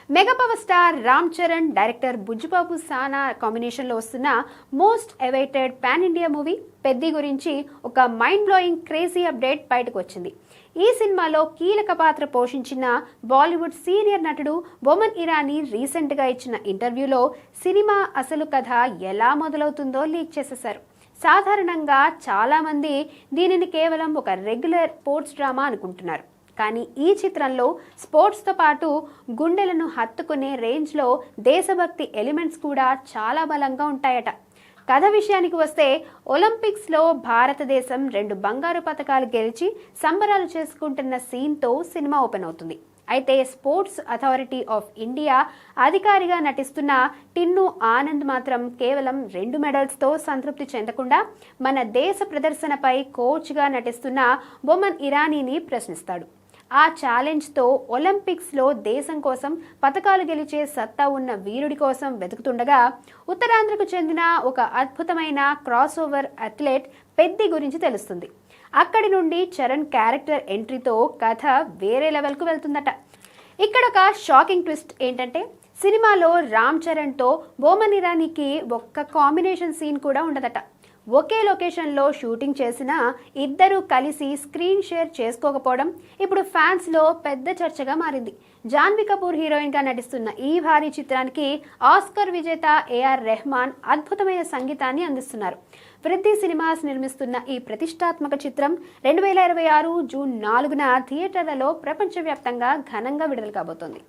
Mega power star Ram Charan, director Bujjibabu సానా కాంబినేషన్లో వస్తున్న most awaited pan India movie Peddi గురించి ఒక మైండ్ బ్లోయింగ్ క్రేజీ అప్డేట్ బయటకు వచ్చింది. ఈ సినిమాలో కీలక పాత్ర పోషించిన బాలీవుడ్ సీనియర్ నటుడు బొమన్ ఇరానీ రీసెంట్గా ఇచ్చిన ఇంటర్వ్యూలో సినిమా అసలు కథ ఎలా మొదలవుతుందో లీక్ చేసేశారు. సాధారణంగా చాలామంది దీనిని కేవలం ఒక రెగ్యులర్ స్పోర్ట్స్ డ్రామా అనుకుంటున్నారు. కానీ ఈ చిత్రంలో స్పోర్ట్స్తో పాటు గుండెలను హత్తుకునే రేంజ్లో దేశభక్తి ఎలిమెంట్స్ కూడా చాలా బలంగా ఉంటాయట. కథ విషయానికి వస్తే, ఒలింపిక్స్లో భారతదేశం 2 బంగారు పతకాలు గెలిచి సంబరాలు చేసుకుంటున్న సీన్తో సినిమా ఓపెన్ అవుతుంది. అయితే స్పోర్ట్స్ అథారిటీ ఆఫ్ ఇండియా అధికారిగా నటిస్తున్న టిన్ను ఆనంద్ మాత్రం కేవలం 2 మెడల్స్తో సంతృప్తి చెందకుండా మన దేశ ప్రదర్శనపై కోచ్గా నటిస్తున్న బొమన్ ఇరానీని ప్రశ్నిస్తాడు. ఆ ఛాలెంజ్తో ఒలింపిక్స్లో దేశం కోసం పతకాలు గెలిచే సత్తా ఉన్న వీరుడి కోసం వెతుకుతుండగా, ఉత్తరాంధ్రకు చెందిన ఒక అద్భుతమైన క్రాస్ ఓవర్ అథ్లెట్ పెద్ది గురించి తెలుస్తుంది. అక్కడి నుండి చరణ్ క్యారెక్టర్ ఎంట్రీతో కథ వేరే లెవెల్కు వెళ్తుందట. ఇక్కడ ఒక షాకింగ్ ట్విస్ట్ ఏంటంటే, సినిమాలో రామ్ చరణ్తో బొమన్ ఇరానీకి ఒక్క కాంబినేషన్ సీన్ కూడా ఉండదట. ఒకే లొకేషన్లో షూటింగ్ చేసిన ఇద్దరు కలిసి స్క్రీన్ షేర్ చేసుకోకపోవడం ఇప్పుడు ఫ్యాన్స్లో పెద్ద చర్చగా మారింది. జాన్వీ కపూర్ హీరోయిన్గా నటిస్తున్న ఈ భారీ చిత్రానికి ఆస్కర్ విజేత ఏఆర్ రెహమాన్ అద్భుతమైన సంగీతాన్ని అందిస్తున్నారు. వృద్ధి సినిమాస్ నిర్మిస్తున్న ఈ ప్రతిష్టాత్మక చిత్రం 2026 జూన్ 4న థియేటర్లలో ప్రపంచవ్యాప్తంగా ఘనంగా విడుదల కాబోతోంది.